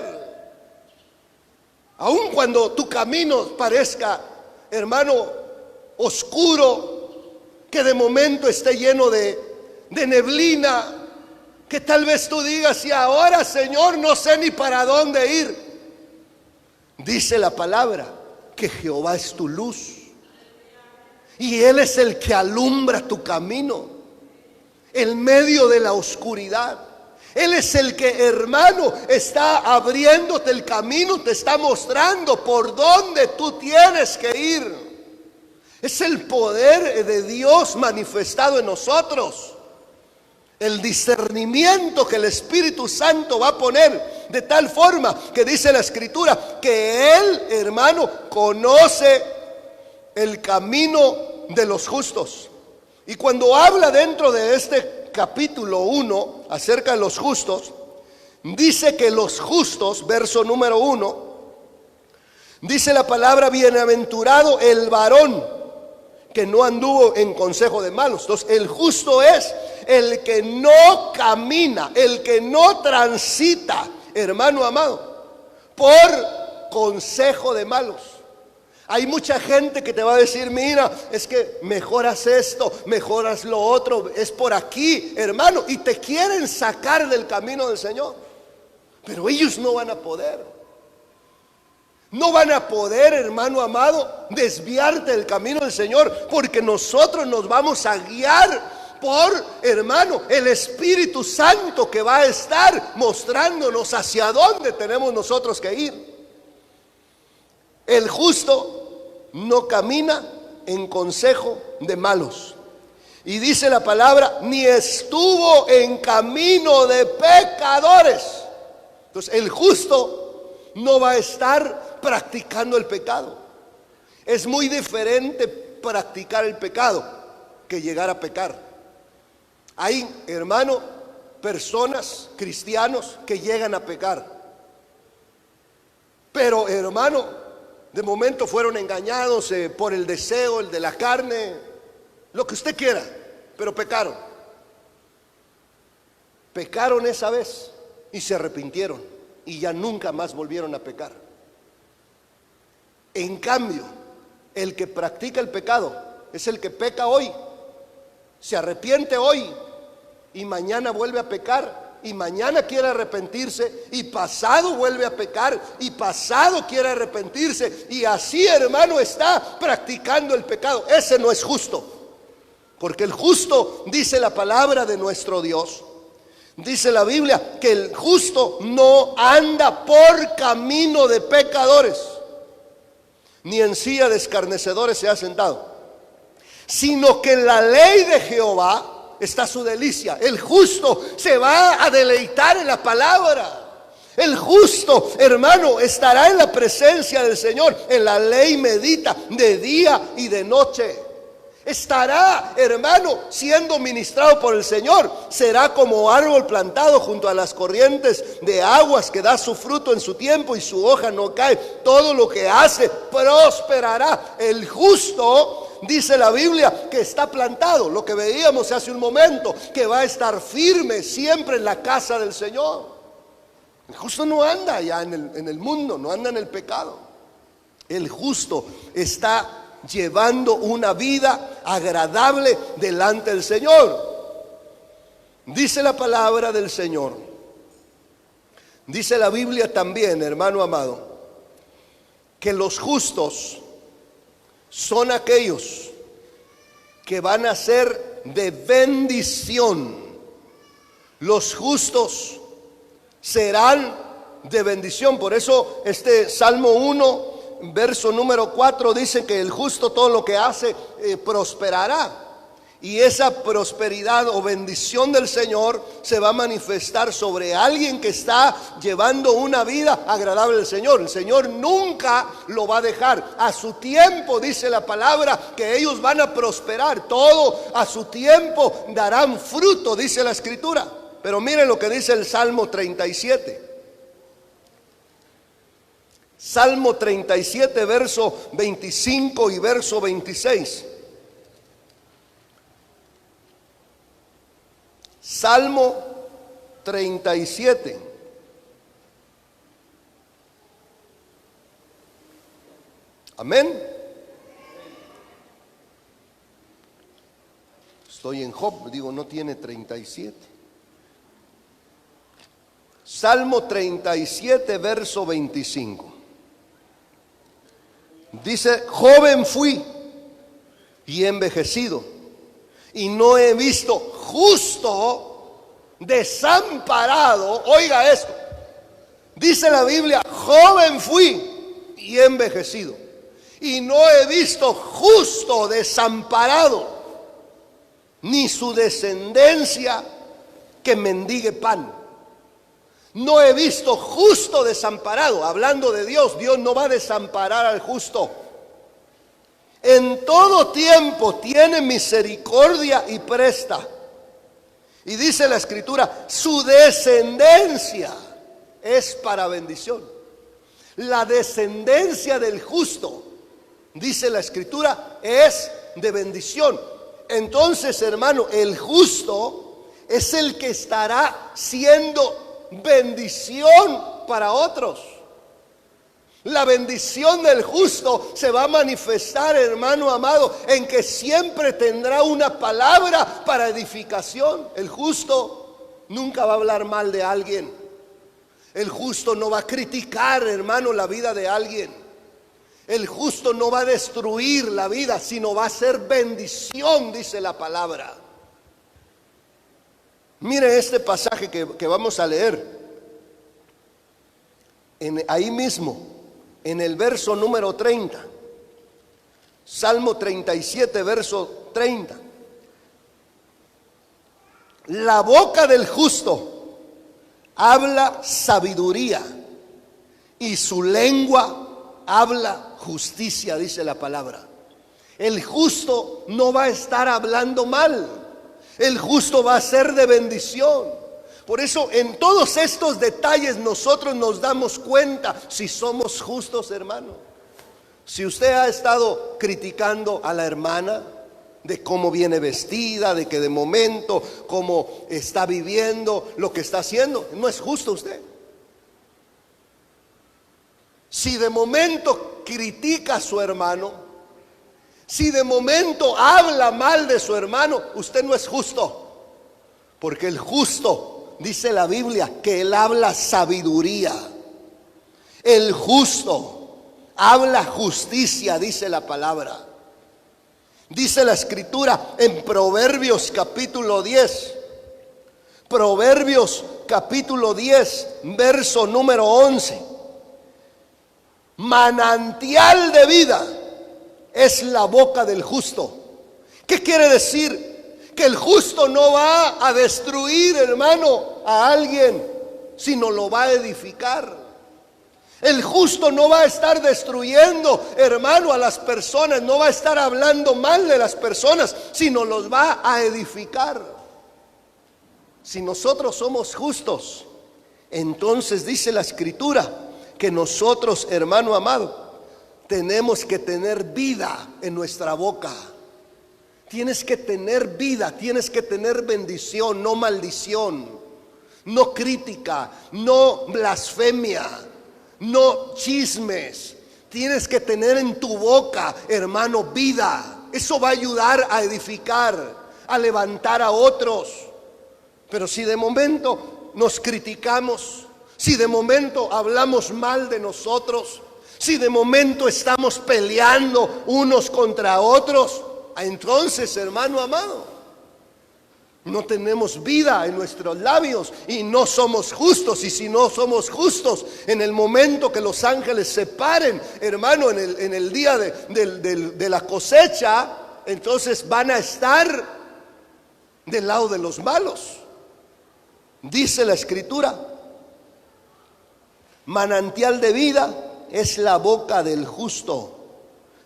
Aun cuando tu camino parezca, hermano, oscuro, que de momento esté lleno de de neblina, que tal vez tú digas, y ahora, Señor, no sé ni para dónde ir. Dice la palabra que Jehová es tu luz y Él es el que alumbra tu camino en medio de la oscuridad. Él es el que, hermano, está abriéndote el camino, te está mostrando por dónde tú tienes que ir. Es el poder de Dios manifestado en nosotros. El discernimiento que el Espíritu Santo va a poner de tal forma que dice la Escritura que Él, hermano, conoce el camino de los justos. Y cuando habla dentro de este capítulo 1 acerca de los justos, dice que los justos, verso número 1, dice la palabra: bienaventurado el varón que no anduvo en consejo de malos. Entonces, el justo es el que no camina, el que no transita, hermano amado, por consejo de malos. Hay mucha gente que te va a decir: mira, es que mejoras esto, mejoras lo otro, es por aquí, hermano, y te quieren sacar del camino del Señor. Pero ellos no van a poder. No van a poder, hermano amado, desviarte del camino del Señor, porque nosotros nos vamos a guiar por, hermano, el Espíritu Santo, que va a estar mostrándonos hacia dónde tenemos nosotros que ir. El justo no camina en consejo de malos. Y dice la palabra: ni estuvo en camino de pecadores. Entonces, el justo no va a estar practicando el pecado. Es muy diferente practicar el pecado que llegar a pecar. Hay, hermano, personas, cristianos, que llegan a pecar, pero, hermano, de momento fueron engañados por el deseo, el de la carne, lo que usted quiera, pero pecaron. Pecaron esa vez y se arrepintieron y ya nunca más volvieron a pecar. En cambio, el que practica el pecado es el que peca hoy, se arrepiente hoy y mañana vuelve a pecar, y mañana quiere arrepentirse, y pasado vuelve a pecar, y pasado quiere arrepentirse, y así, hermano, está practicando el pecado. Ese no es justo, porque el justo, dice la palabra de nuestro Dios, dice la Biblia, que el justo no anda por camino de pecadores, ni en silla de escarnecedores se ha sentado, sino que en la ley de Jehová está su delicia. El justo se va a deleitar en la palabra. El justo, hermano, estará en la presencia del Señor. En la ley medita de día y de noche. Estará, hermano, siendo ministrado por el Señor. Será como árbol plantado junto a las corrientes de aguas, que da su fruto en su tiempo y su hoja no cae. Todo lo que hace prosperará. El justo, dice la Biblia, que está plantado, lo que veíamos hace un momento, que va a estar firme siempre en la casa del Señor. El justo no anda ya en el mundo, no anda en el pecado. El justo está llevando una vida agradable delante del Señor. Dice la palabra del Señor, dice la Biblia también, hermano amado, que los justos son aquellos que van a ser de bendición. Los justos serán de bendición. Por eso este Salmo 1, verso número 4, dice que el justo todo lo que hace prosperará. Y esa prosperidad o bendición del Señor se va a manifestar sobre alguien que está llevando una vida agradable al Señor. El Señor nunca lo va a dejar. A su tiempo, dice la palabra, que ellos van a prosperar. Todo a su tiempo darán fruto, dice la Escritura. Pero miren lo que dice el Salmo 37. Salmo 37, verso 25 y verso 26. Salmo 37. Amén. Estoy en Job, digo, no tiene 37. Salmo 37, verso 25. Dice, joven fui y envejecido, y no he visto justo desamparado. Oiga esto, dice la Biblia, joven fui y envejecido, y no he visto justo desamparado, ni su descendencia que mendigue pan. No he visto justo desamparado. Hablando de Dios, Dios no va a desamparar al justo. En todo tiempo tiene misericordia y presta. Y dice la Escritura, su descendencia es para bendición. La descendencia del justo, dice la Escritura, es de bendición. Entonces, hermano, el justo es el que estará siendo bendición para otros. La bendición del justo se va a manifestar, hermano amado, en que siempre tendrá una palabra para edificación. El justo nunca va a hablar mal de alguien. El justo no va a criticar, hermano, la vida de alguien. El justo no va a destruir la vida, sino va a ser bendición, dice la palabra. Mire este pasaje que vamos a leer. Ahí mismo, en el verso número 30. Salmo 37, verso 30. La boca del justo habla sabiduría, y su lengua habla justicia, dice la palabra. El justo no va a estar hablando mal. El justo va a ser de bendición. Por eso en todos estos detalles nosotros nos damos cuenta si somos justos, hermano. Si usted ha estado criticando a la hermana de cómo viene vestida, de que de momento cómo está viviendo, lo que está haciendo, no es justo usted. Si de momento critica a su hermano, si de momento habla mal de su hermano, usted no es justo. Porque el justo, dice la Biblia, que él habla sabiduría. El justo habla justicia, dice la palabra. Dice la Escritura en Proverbios capítulo 10. Proverbios capítulo 10, verso número 11. Manantial de vida es la boca del justo. ¿Qué quiere decir? Que el justo no va a destruir, hermano, a alguien, sino lo va a edificar. El justo no va a estar destruyendo, hermano, a las personas, no va a estar hablando mal de las personas, sino los va a edificar. Si nosotros somos justos, entonces dice la Escritura que nosotros, hermano amado, tenemos que tener vida en nuestra boca. Tienes que tener vida, tienes que tener bendición, no maldición, no crítica, no blasfemia, no chismes. Tienes que tener en tu boca, hermano, vida. Eso va a ayudar a edificar, a levantar a otros. Pero si de momento nos criticamos, si de momento hablamos mal de nosotros, si de momento estamos peleando unos contra otros, entonces, hermano amado, no tenemos vida en nuestros labios y no somos justos. Y si no somos justos, en el momento que los ángeles se paren, hermano, en el día de la cosecha, entonces van a estar del lado de los malos. Dice la Escritura, manantial de vida es la boca del justo,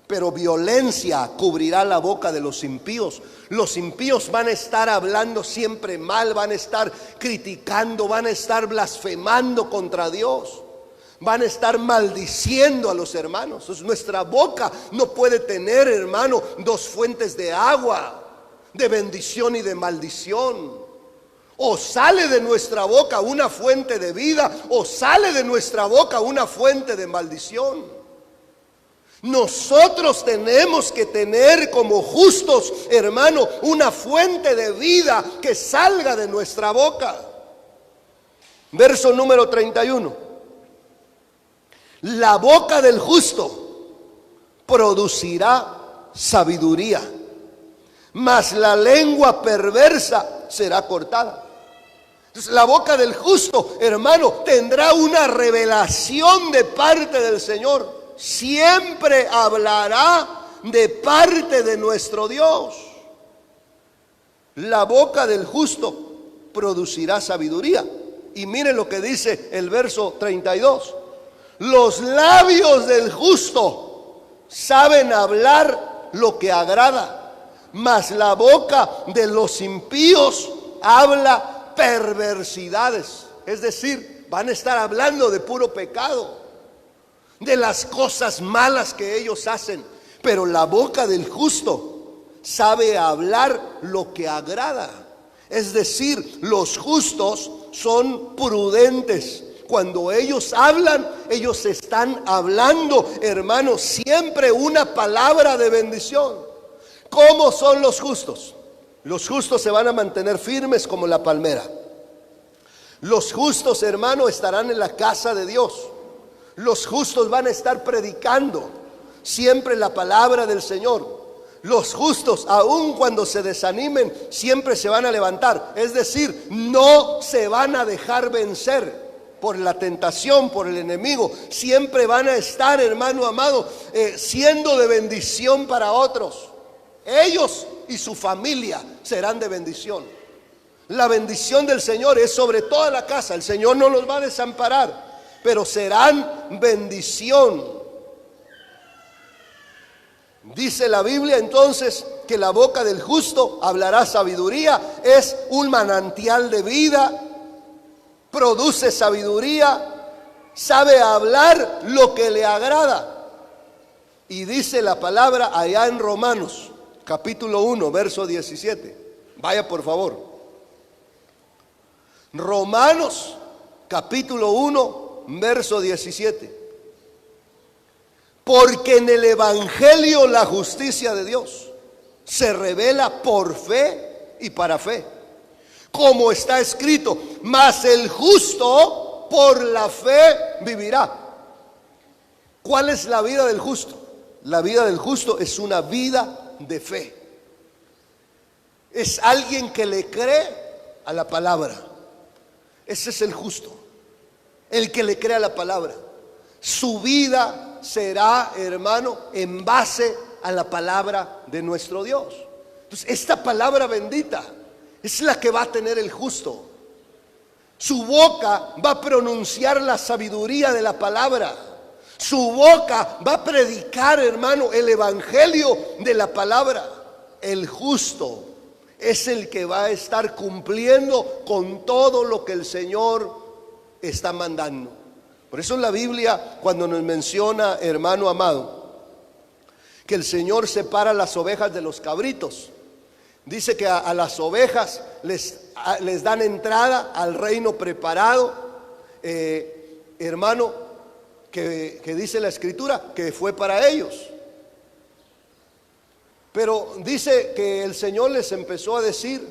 pero violencia cubrirá la boca de los impíos. Los impíos van a estar hablando siempre mal, van a estar criticando, van a estar blasfemando contra Dios, van a estar maldiciendo a los hermanos. Entonces, nuestra boca no puede tener, hermano, dos fuentes de agua, de bendición y de maldición. O sale de nuestra boca una fuente de vida, o sale de nuestra boca una fuente de maldición. Nosotros tenemos que tener como justos, hermano, una fuente de vida que salga de nuestra boca. Verso número 31. La boca del justo producirá sabiduría, mas la lengua perversa será cortada. Entonces, la boca del justo, hermano, tendrá una revelación de parte del Señor. Siempre hablará de parte de nuestro Dios. La boca del justo producirá sabiduría. Y miren lo que dice el verso 32. Los labios del justo saben hablar lo que agrada, mas la boca de los impíos habla perversidades. Es decir, van a estar hablando de puro pecado, de las cosas malas que ellos hacen. Pero la boca del justo sabe hablar lo que agrada. Es decir, los justos son prudentes. Cuando ellos hablan, ellos están hablando, hermanos, siempre una palabra de bendición. ¿Cómo son los justos? Los justos se van a mantener firmes como la palmera. Los justos, hermano, estarán en la casa de Dios. Los justos van a estar predicando siempre la palabra del Señor. Los justos, aun cuando se desanimen, siempre se van a levantar. Es decir, no se van a dejar vencer por la tentación, por el enemigo. Siempre van a estar, hermano amado, siendo de bendición para otros. Ellos y su familia serán de bendición. La bendición del Señor es sobre toda la casa. El Señor no los va a desamparar, pero serán bendición. Dice la Biblia entonces que la boca del justo hablará sabiduría. Es un manantial de vida, produce sabiduría, sabe hablar lo que le agrada. Y dice la palabra allá en Romanos capítulo 1 verso 17. Vaya por favor. Romanos capítulo 1 verso 17. Porque en el evangelio la justicia de Dios se revela por fe y para fe. Como está escrito, mas el justo por la fe vivirá. ¿Cuál es la vida del justo? La vida del justo es una vida de fe. Es alguien que le cree a la palabra. Ese es el justo, el que le cree a la palabra. Su vida será, hermano, en base a la palabra de nuestro Dios. Entonces, esta palabra bendita es la que va a tener el justo. Su boca va a pronunciar la sabiduría de la palabra. Su boca va a predicar, hermano, el evangelio de la palabra. El justo es el que va a estar cumpliendo con todo lo que el Señor está mandando. Por eso la Biblia, cuando nos menciona, hermano amado, que el Señor separa las ovejas de los cabritos, dice que a las ovejas les dan entrada al reino preparado, hermano, que dice la Escritura que fue para ellos. Pero dice que el Señor les empezó a decir: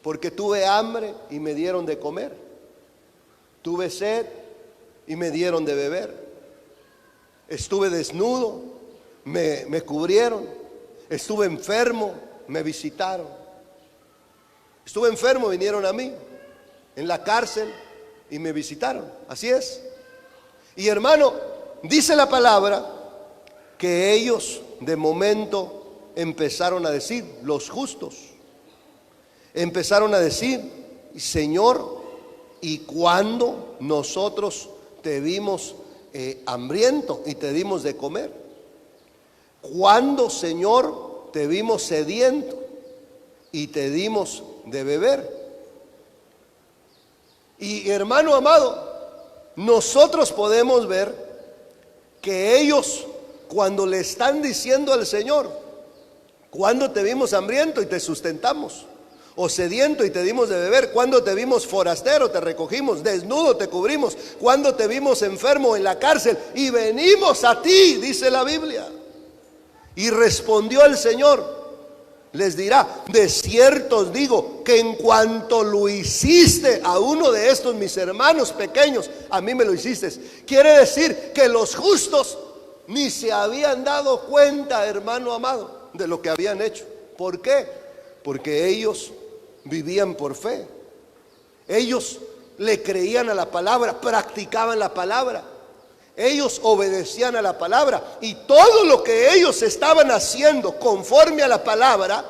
porque tuve hambre y me dieron de comer, tuve sed y me dieron de beber, estuve desnudo, me cubrieron, estuve enfermo, me visitaron, estuve enfermo, vinieron a mí, en la cárcel y me visitaron. Así es. Y hermano, dice la palabra que ellos de momento empezaron a decir, los justos empezaron a decir: Señor, ¿y cuándo nosotros te vimos hambriento y te dimos de comer? ¿Cuándo, Señor, te vimos sediento y te dimos de beber? Y hermano amado, nosotros podemos ver que ellos, cuando le están diciendo al Señor: ¿cuándo te vimos hambriento y te sustentamos? O sediento y te dimos de beber. ¿Cuándo te vimos forastero, te recogimos? Desnudo, te cubrimos. ¿Cuándo te vimos enfermo en la cárcel y venimos a ti? Dice la Biblia. Y respondió el Señor, les dirá: de cierto os digo que en cuanto lo hiciste a uno de estos mis hermanos pequeños, a mí me lo hiciste. Quiere decir que los justos ni se habían dado cuenta, hermano amado, de lo que habían hecho. ¿Por qué? Porque ellos vivían por fe. Ellos le creían a la palabra, practicaban la palabra. Ellos obedecían a la palabra, y todo lo que ellos estaban haciendo conforme a la palabra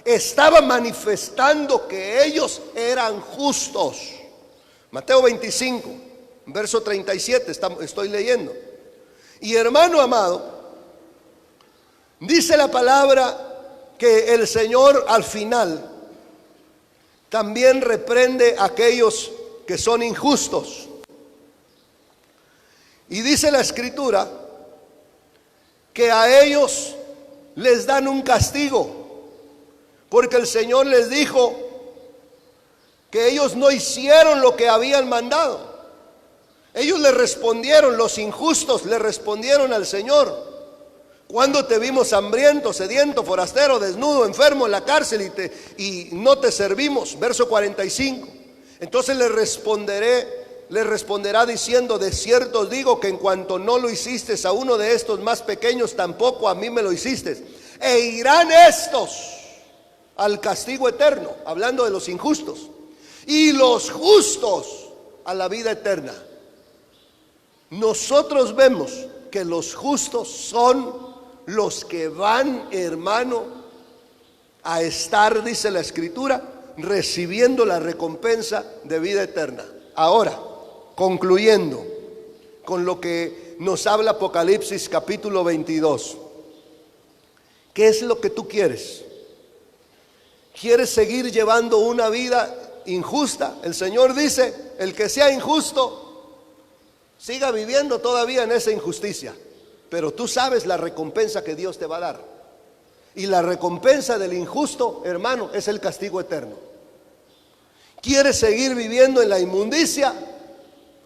estaba manifestando que ellos eran justos. Mateo 25, verso 37, estoy leyendo. Y hermano amado, dice la palabra que el Señor al final también reprende a aquellos que son injustos. Y dice la Escritura que a ellos les dan un castigo, porque el Señor les dijo que ellos no hicieron lo que habían mandado. Ellos le respondieron, los injustos le respondieron al Señor: ¿cuándo te vimos hambriento, sediento, forastero, desnudo, enfermo, en la cárcel y no te servimos? Verso 45. Entonces le responderá diciendo: de cierto os digo que en cuanto no lo hiciste a uno de estos más pequeños, tampoco a mí me lo hiciste. E irán estos al castigo eterno, hablando de los injustos, y los justos a la vida eterna. Nosotros vemos que los justos son los que van, hermano, a estar, dice la Escritura, recibiendo la recompensa de vida eterna. Ahora, concluyendo con lo que nos habla Apocalipsis capítulo 22. ¿Qué es lo que tú quieres? ¿Quieres seguir llevando una vida injusta? El Señor dice: el que sea injusto, siga viviendo todavía en esa injusticia. Pero tú sabes la recompensa que Dios te va a dar. Y la recompensa del injusto, hermano, es el castigo eterno. ¿Quieres seguir viviendo en la inmundicia?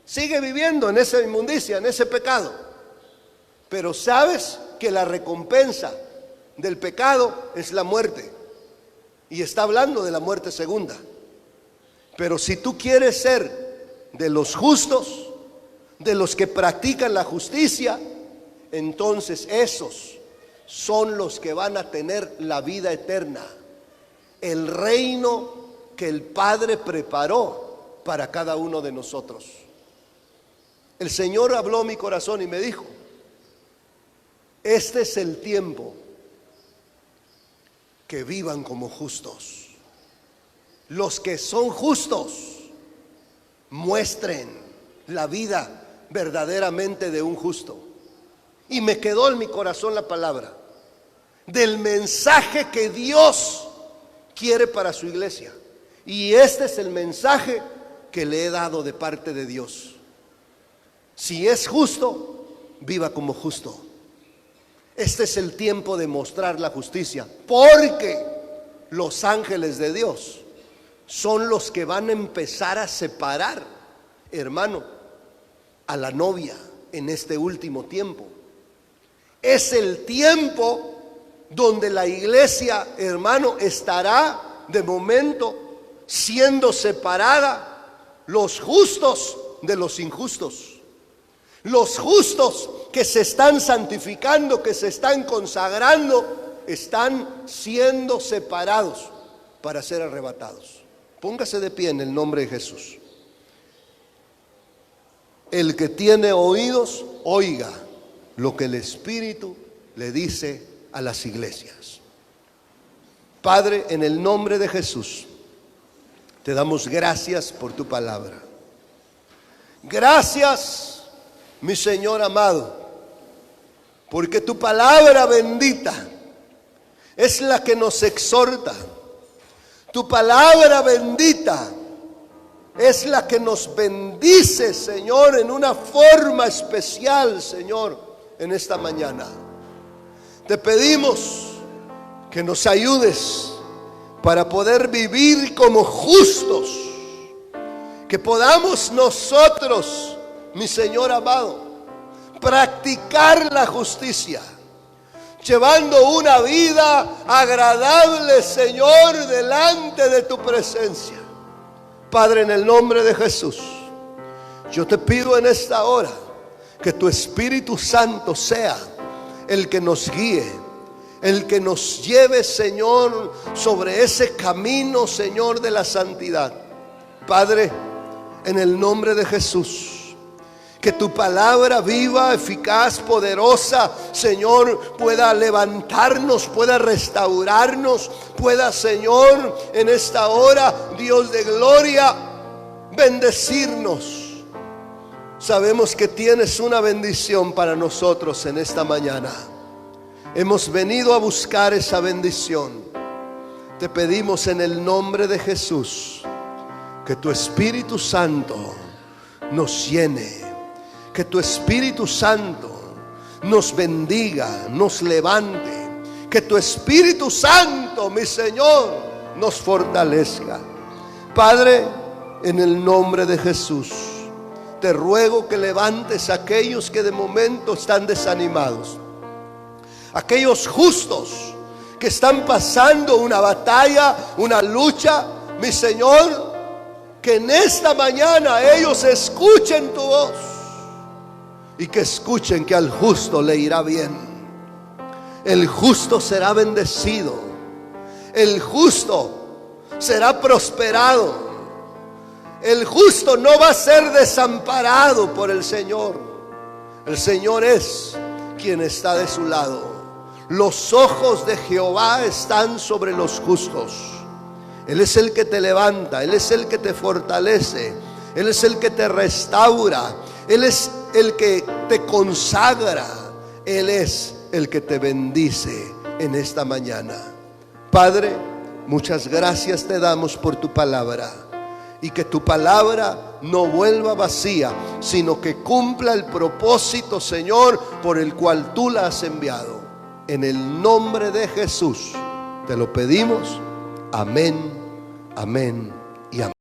Sigue viviendo en esa inmundicia, en ese pecado. Pero sabes que la recompensa del pecado es la muerte. Y está hablando de la muerte segunda. Pero si tú quieres ser de los justos, de los que practican la justicia, entonces esos son los que van a tener la vida eterna, el reino que el Padre preparó para cada uno de nosotros. El Señor habló a mi corazón y me dijo: este es el tiempo que vivan como justos. Los que son justos muestren la vida verdaderamente de un justo. Y me quedó en mi corazón la palabra del mensaje que Dios quiere para su iglesia. Y este es el mensaje que le he dado de parte de Dios. Si es justo, viva como justo. Este es el tiempo de mostrar la justicia, porque los ángeles de Dios son los que van a empezar a separar, hermano, a la novia en este último tiempo. Es el tiempo donde la iglesia, hermano, estará de momento siendo separada, los justos de los injustos. Los justos que se están santificando, que se están consagrando, están siendo separados para ser arrebatados. Póngase de pie en el nombre de Jesús. El que tiene oídos, oiga lo que el Espíritu le dice a las iglesias. Padre, en el nombre de Jesús, te damos gracias por tu palabra. Gracias, mi Señor amado, porque tu palabra bendita es la que nos exhorta. Tu palabra bendita es la que nos bendice, Señor, en una forma especial, Señor, en esta mañana. Te pedimos que nos ayudes para poder vivir como justos, que podamos nosotros, mi Señor amado, practicar la justicia. llevando una vida agradable, Señor, delante de tu presencia. Padre, en el nombre de Jesús, yo te pido en esta hora que tu Espíritu Santo sea el que nos guíe, el que nos lleve, Señor, sobre ese camino, Señor, de la santidad. Padre, en el nombre de Jesús, que tu palabra viva, eficaz, poderosa, Señor, pueda levantarnos, pueda restaurarnos, pueda, Señor, en esta hora, Dios de gloria, bendecirnos. Sabemos que tienes una bendición para nosotros en esta mañana. Hemos venido a buscar esa bendición. Te pedimos en el nombre de Jesús que tu Espíritu Santo nos llene, que tu Espíritu Santo nos bendiga, nos levante, que tu Espíritu Santo, mi Señor, nos fortalezca. Padre, en el nombre de Jesús, te ruego que levantes a aquellos que de momento están desanimados, aquellos justos que están pasando una batalla, una lucha, mi Señor, que en esta mañana ellos escuchen tu voz y que escuchen que al justo le irá bien. El justo será bendecido, el justo será prosperado, el justo no va a ser desamparado por el Señor. El Señor es quien está de su lado. Los ojos de Jehová están sobre los justos. Él es el que te levanta, Él es el que te fortalece, Él es el que te restaura, Él es el que te consagra, Él es el que te bendice en esta mañana. Padre, muchas gracias te damos por tu palabra, y que tu palabra no vuelva vacía, sino que cumpla el propósito, Señor, por el cual tú la has enviado. En el nombre de Jesús te lo pedimos. Amén, amén y amén.